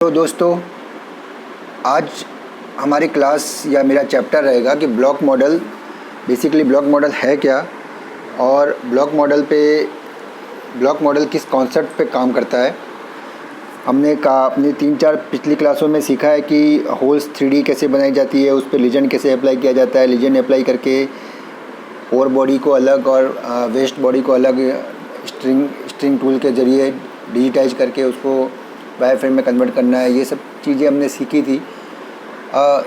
तो दोस्तों, आज हमारी क्लास या मेरा चैप्टर रहेगा कि block model basically block model है क्या और ब्लॉक मॉडल किस कॉन्सेप्ट पे काम करता है। हमने अपनी 3-4 पिछली क्लासों में सीखा है कि होल्स 3D कैसे बनाई जाती है, उस पर लीजेंड कैसे अप्लाई किया जाता है। लीजेंड अप्लाई करके ओवर बॉडी को अलग और वेस्ट बॉडी को अलग स्ट्रिंग टूल के ज़रिए डिजिटाइज करके उसको वायरफ्रेम में कन्वर्ट करना है। ये सब चीज़ें हमने सीखी थी।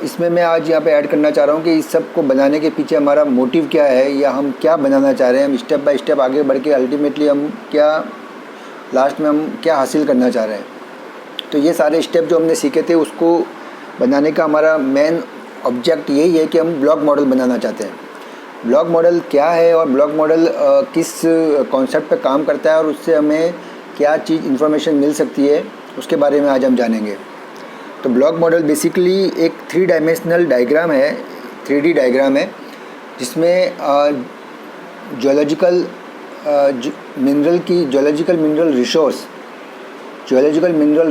इसमें मैं आज यहाँ पे ऐड करना चाह रहा हूँ कि इस सब को बनाने के पीछे हमारा मोटिव क्या है या हम क्या बनाना चाह रहे हैं। हम स्टेप बाय स्टेप आगे बढ़ के अल्टीमेटली लास्ट में हम क्या हासिल करना चाह रहे हैं। तो ये सारे स्टेप जो हमने सीखे थे उसको बनाने का हमारा मेन ऑब्जेक्ट यही है कि हम ब्लॉक मॉडल बनाना चाहते हैं। ब्लॉक मॉडल क्या है और ब्लॉक मॉडल किस कॉन्सेप्ट पे काम करता है और उससे हमें क्या चीज़ इन्फॉर्मेशन मिल सकती है, उसके बारे में आज हम जानेंगे। तो ब्लॉक मॉडल बेसिकली एक 3 डायमेंशनल डायग्राम है, 3D डायग्राम है, जिसमें जियोलॉजिकल मिनरल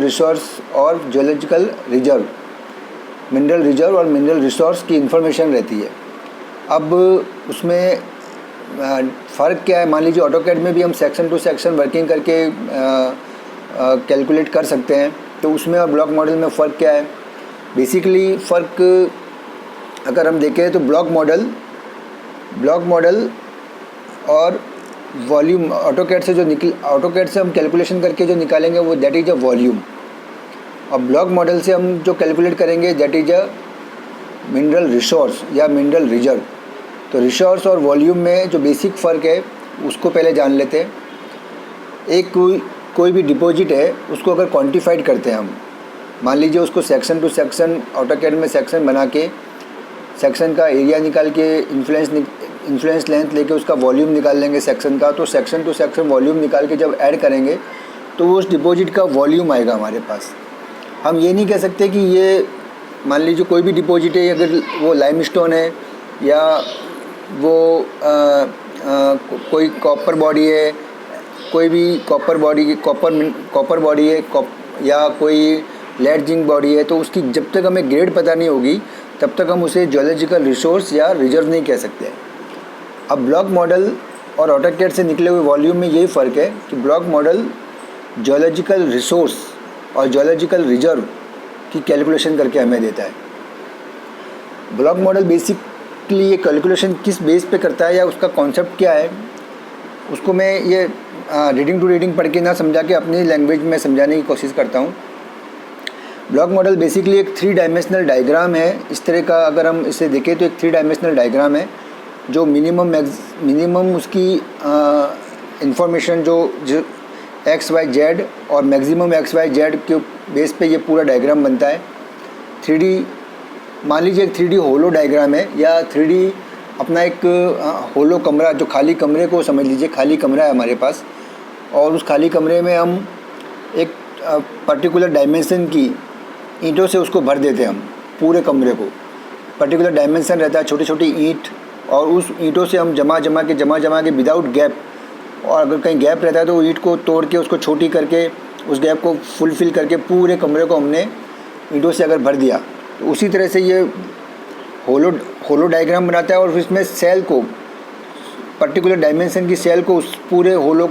रिसोर्स और जियोलॉजिकल रिजर्व और मिनरल रिसोर्स की इंफॉर्मेशन रहती है। अब उसमें फ़र्क क्या है, मान लीजिए ऑटोकैड में भी हम सेक्शन टू सेक्शन वर्किंग करके कैलकुलेट कर सकते हैं। तो उसमें और ब्लॉक मॉडल में फ़र्क क्या है? बेसिकली फ़र्क अगर हम देखें तो ब्लॉक मॉडल और वॉल्यूम ऑटोकैड से हम कैलकुलेशन करके जो निकालेंगे वो दैट इज़ अ वॉल्यूम, और ब्लॉक मॉडल से हम जो कैलकुलेट करेंगे that is a mineral resource या मिनरल रिजर्व। तो रिसोर्स और वॉल्यूम में जो बेसिक फ़र्क है उसको पहले जान लेते हैं। एक कोई भी डिपॉजिट है उसको अगर क्वांटिफाइड करते हैं हम, मान लीजिए उसको सेक्शन टू सेक्शन ऑटोकैड में सेक्शन बना के सेक्शन का एरिया निकाल के इन्फ्लुएंस लेंथ लेके उसका वॉल्यूम निकाल लेंगे सेक्शन का। तो सेक्शन टू सेक्शन वॉल्यूम निकाल के जब ऐड करेंगे तो वो उस डिपॉजिट का वॉल्यूम आएगा हमारे पास। हम ये नहीं कह सकते कि ये मान लीजिए कोई भी डिपॉजिट है, अगर वो लाइमस्टोन है या वो कोई कॉपर बॉडी है, कोई भी कॉपर बॉडी है या कोई लेड जिंक बॉडी है, तो उसकी जब तक हमें ग्रेड पता नहीं होगी तब तक हम उसे जियोलॉजिकल रिसोर्स या रिजर्व नहीं कह सकते। अब ब्लॉक मॉडल और ऑटोकैड से निकले हुए वॉल्यूम में यही फ़र्क है कि ब्लॉक मॉडल जियोलॉजिकल रिसोर्स और जियोलॉजिकल रिजर्व की कैलकुलेशन करके हमें देता है। ब्लॉक मॉडल बेसिकली ये कैलकुलेशन किस बेस पे करता है या उसका कॉन्सेप्ट क्या है, उसको मैं ये रीडिंग टू रीडिंग पढ़ के ना समझा के अपनी लैंग्वेज में समझाने की कोशिश करता हूँ। ब्लॉक मॉडल बेसिकली एक 3 डायमेंशनल डायग्राम है। इस तरह का अगर हम इसे देखें तो एक 3 डायमेंशनल डायग्राम है जो मिनिमम उसकी इंफॉर्मेशन जो XYZ और मैक्सिमम XYZ के बेस पे ये पूरा डायग्राम बनता है। 3D मान लीजिए एक 3D होलो डायग्राम है या 3D अपना एक होलो कमरा, जो खाली कमरे को समझ लीजिए, खाली कमरा है हमारे पास और उस खाली कमरे में हम एक पर्टिकुलर डायमेंशन की ईंटों से उसको भर देते हैं। हम पूरे कमरे को पर्टिकुलर डायमेंशन रहता है, छोटी छोटी ईंट, और उस ईंटों से हम जमा जमा के विदाउट गैप, और अगर कहीं गैप रहता है तो ईंट को तोड़ के उसको छोटी करके उस गैप को फुलफ़िल करके पूरे कमरे को हमने ईंटों से अगर भर दिया, तो उसी तरह से ये होलो डायग्राम बनाता है और इसमें सेल को पर्टिकुलर डायमेंशन की सेल को उस पूरे होलो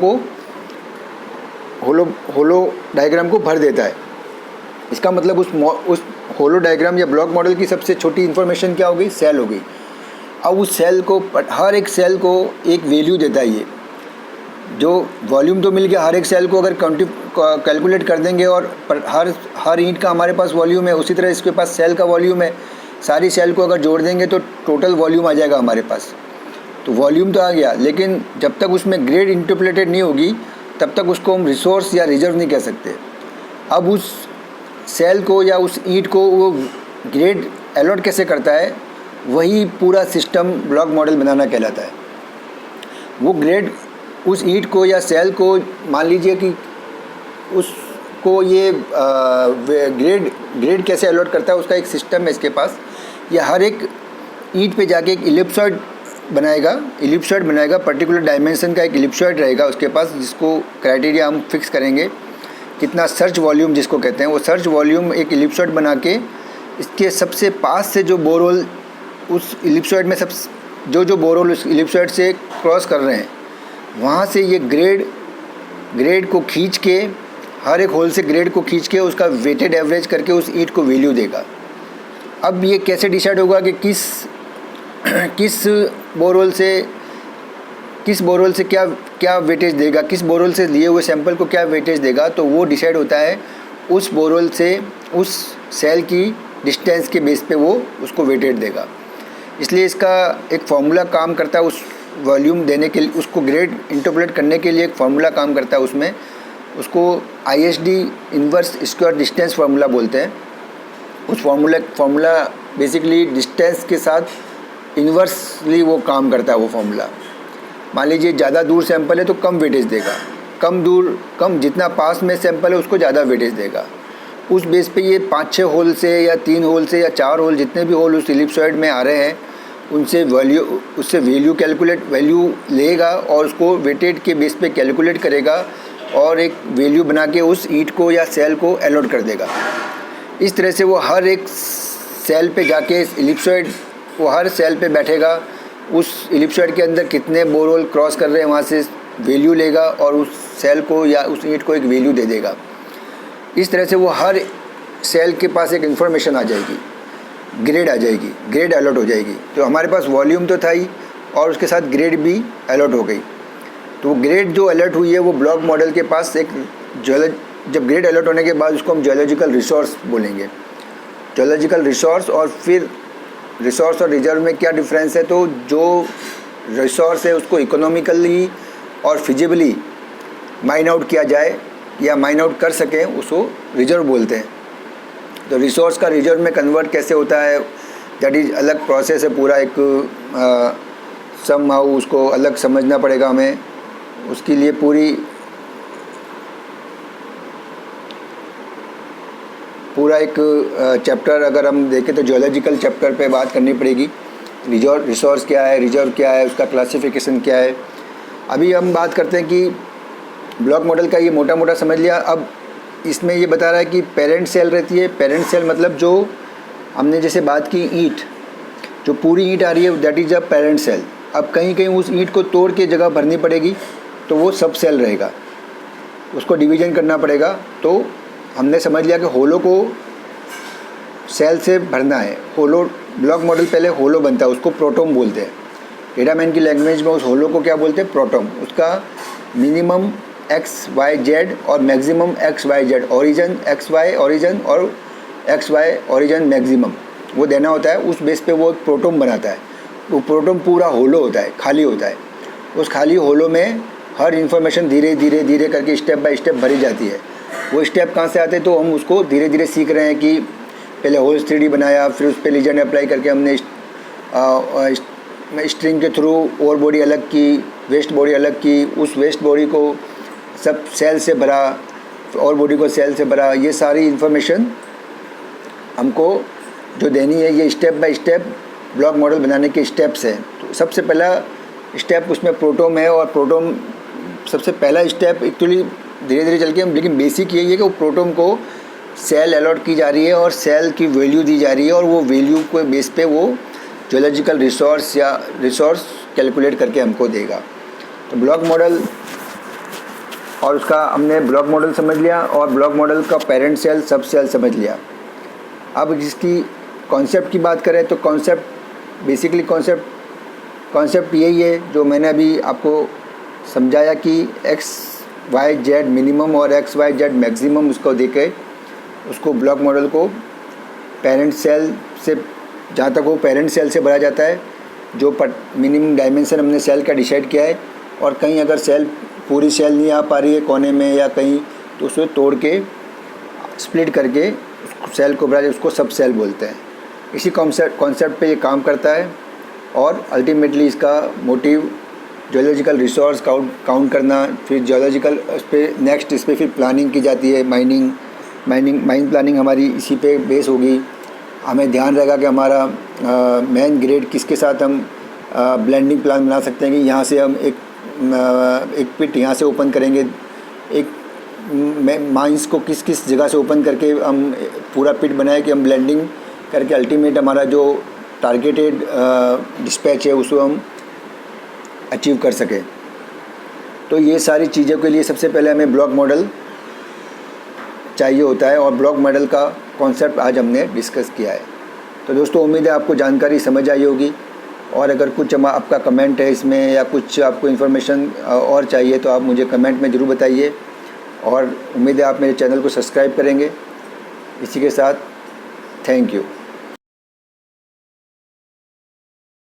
डायग्राम को भर देता है। इसका मतलब उस होलो डायग्राम या ब्लॉक मॉडल की सबसे छोटी इन्फॉर्मेशन क्या होगी? सेल होगी। अब उस सेल को, हर एक सेल को एक वैल्यू देता है। ये जो वॉल्यूम तो मिल गया, हर एक सेल को अगर कैलकुलेट कर देंगे और हर ईंट का हमारे पास वॉल्यूम है, उसी तरह इसके पास सेल का वॉल्यूम है। सारी सेल को अगर जोड़ देंगे तो टोटल वॉल्यूम आ जाएगा हमारे पास। तो वॉल्यूम तो आ गया, लेकिन जब तक उसमें ग्रेड इंटरप्लेटेड नहीं होगी तब तक उसको हम रिसोर्स या रिजर्व नहीं कह सकते। अब उस सेल को या उस ईंट को वो ग्रेड अलॉट कैसे करता है, वही पूरा सिस्टम ब्लॉक मॉडल बनाना कहलाता है। वो ग्रेड उस ईंट को या सेल को, मान लीजिए कि उसको ये ग्रेड कैसे अलॉट करता है, उसका एक सिस्टम है इसके पास। या हर एक ईंट पे जाके एक इलिप्सॉइड बनाएगा, पर्टिकुलर डायमेंशन का एक इलिप्सॉइड रहेगा उसके पास, जिसको क्राइटेरिया हम फिक्स करेंगे कितना सर्च वॉल्यूम जिसको कहते हैं, वो सर्च वॉल्यूम एक इलिप्सॉइड बना के इसके सबसे पास से जो बोरहोल उस इलिप्सॉइड में जो बोरहोल उस इलिप्सॉइड से क्रॉस कर रहे हैं, वहाँ से ये ग्रेड को खींच के, हर एक होल से ग्रेड को खींच के उसका वेटेड एवरेज करके उस ईंट को वैल्यू देगा। अब ये कैसे डिसाइड होगा कि किस बोरहोल से क्या वेटेज देगा, किस बोरहोल से लिए हुए सैंपल को क्या वेटेज देगा, तो वो डिसाइड होता है उस बोरहोल से उस सेल की डिस्टेंस के बेस पे वो उसको वेटेज देगा। इसलिए इसका एक फार्मूला काम करता है, उस वॉल्यूम देने के लिए, उसको ग्रेड इंटरपोलेट करने के लिए एक फार्मूला काम करता है। उसमें उसको ISD inverse square distance formula बोलते हैं। उस फार्मूला बेसिकली डिस्टेंस के साथ इन्वर्सली वो काम करता है। वो फार्मूला, मान लीजिए ज़्यादा दूर सैंपल है तो कम वेटेज देगा, कम जितना पास में सैंपल है उसको ज़्यादा वेटेज देगा। उस बेस पे ये 5-6 होल से या 3 होल से या 4 होल, जितने भी होल उस इलिप्सॉइड में आ रहे हैं, उससे वैल्यू लेगा और उसको वेटेड के बेस पे कैलकुलेट करेगा और एक वैल्यू बना के उस ईंट को या सेल को अलॉट कर देगा। इस तरह से वो हर एक सेल पे जाके वो हर सेल पे बैठेगा, उस इलिप्सॉइड के अंदर कितने बोरहोल क्रॉस कर रहे हैं वहाँ से वैल्यू लेगा और उस सेल को या उस ईंट को एक वैल्यू दे देगा। इस तरह से वो हर सेल के पास एक इन्फॉर्मेशन आ जाएगी, ग्रेड अलॉट हो जाएगी। तो हमारे पास वॉल्यूम तो था ही और उसके साथ ग्रेड भी अलॉट हो गई। तो वो ग्रेड जो अलॉट हुई है वो ब्लॉक मॉडल के पास जब ग्रेड अलॉट होने के बाद उसको हम जियोलॉजिकल रिसोर्स बोलेंगे। जियोलॉजिकल रिसोर्स, और फिर रिसोर्स और रिजर्व में क्या डिफरेंस है, तो जो रिसोर्स है उसको इकोनॉमिकली और फिजिबली माइन आउट किया जाए या माइन आउट कर सकें, उसको रिजर्व बोलते हैं। तो रिसोर्स का रिजर्व में कन्वर्ट कैसे होता है, दैट इज़ अलग प्रोसेस है पूरा, एक समहाउ उसको अलग समझना पड़ेगा हमें। उसके लिए पूरा एक चैप्टर अगर हम देखें तो जियोलॉजिकल चैप्टर पे बात करनी पड़ेगी। रिसोर्स क्या है, रिजर्व क्या है, उसका क्लासिफिकेशन क्या है। अभी हम बात करते हैं कि ब्लॉक मॉडल का ये मोटा मोटा समझ लिया। अब इसमें ये बता रहा है कि पेरेंट सेल रहती है। पेरेंट सेल मतलब जो हमने जैसे बात की ईंट, जो पूरी ईंट आ रही है that is a parent cell. अब कहीं कहीं उस ईंट को तोड़ के जगह भरनी पड़ेगी तो वो सब सेल रहेगा, उसको डिवीज़न करना पड़ेगा। तो हमने समझ लिया कि होलो को सेल से भरना है। होलो ब्लॉक मॉडल पहले होलो बनता है, उसको प्रोटोम बोलते हैं। डेटामैन की लैंग्वेज में उस होलो को क्या बोलते हैं, प्रोटोम। उसका मिनिमम XYZ और maximum XYZ, origin XY origin और XY ओरिजिन मैक्सिमम, वो देना होता है। उस बेस पे वो एक प्रोटोम बनाता है। वो प्रोटोम पूरा होलो होता है, खाली होता है। उस खाली होलो में हर इन्फॉर्मेशन धीरे धीरे करके स्टेप बाय स्टेप भरी जाती है। वो स्टेप कहाँ से आते हैं, तो हम उसको धीरे धीरे सीख रहे हैं कि पहले होल्स 3D बनाया, फिर उस पर लीजेंड अप्लाई करके हमने स्ट्रिंग के थ्रू ओवर बॉडी अलग की, वेस्ट बॉडी अलग की, उस वेस्ट बॉडी को सब सेल से भरा, और बॉडी को सेल से भरा। ये सारी इन्फॉर्मेशन हमको जो देनी है, ये step by step block model बनाने के स्टेप्स हैं। तो सबसे पहला स्टेप उसमें प्रोटोम है, और प्रोटोम सबसे पहला स्टेप एक्चुअली धीरे धीरे चल के हम, लेकिन बेसिक यही है कि वो प्रोटोम को सेल अलॉट की जा रही है और सेल की वैल्यू दी जा रही है, और वो वैल्यू को बेस पे वो जियोलॉजिकल रिसोर्स या रिसोर्स कैलकुलेट करके हमको देगा। तो ब्लॉक मॉडल, और उसका हमने ब्लॉक मॉडल समझ लिया और ब्लॉक मॉडल का पेरेंट सेल सब सेल समझ लिया। अब जिसकी कॉन्सेप्ट की बात करें तो बेसिकली कॉन्सेप्ट यही है जो मैंने अभी आपको समझाया कि XYZ मिनिमम और XYZ मैक्सिमम उसको देके उसको ब्लॉक मॉडल को पेरेंट सेल से, जहाँ तक वो पेरेंट सेल से भरा जाता है, जो मिनिमम डायमेंशन हमने सेल का डिसाइड किया है, और कहीं अगर पूरी सेल नहीं आ पा रही है कोने में या कहीं, तो उसे तोड़ के स्प्लिट करके सेल को भरा, उसको सब सेल बोलते हैं। इसी कॉन्सेप्ट पे ये काम करता है, और अल्टीमेटली इसका मोटिव जियोलॉजिकल रिसोर्स काउंट करना, फिर जियोलॉजिकल इस पर फिर प्लानिंग की जाती है। माइन प्लानिंग हमारी इसी पे बेस होगी। हमें ध्यान रहेगा कि हमारा मेन ग्रेड किसके साथ हम ब्लेंडिंग प्लान बना सकते हैं कि यहाँ से हम एक पिट यहाँ से ओपन करेंगे, एक माइंस को किस किस जगह से ओपन करके हम पूरा पिट बनाए कि हम ब्लेंडिंग करके अल्टीमेट हमारा जो टारगेटेड डिस्पैच है उसको हम अचीव कर सकें। तो ये सारी चीज़ों के लिए सबसे पहले हमें ब्लॉक मॉडल चाहिए होता है और ब्लॉक मॉडल का कॉन्सेप्ट आज हमने डिस्कस किया है। तो दोस्तों उम्मीद है आपको जानकारी समझ आई होगी, और अगर कुछ आपका कमेंट है इसमें या कुछ आपको इन्फॉर्मेशन और चाहिए तो आप मुझे कमेंट में ज़रूर बताइए, और उम्मीद है आप मेरे चैनल को सब्सक्राइब करेंगे। इसी के साथ थैंक यू।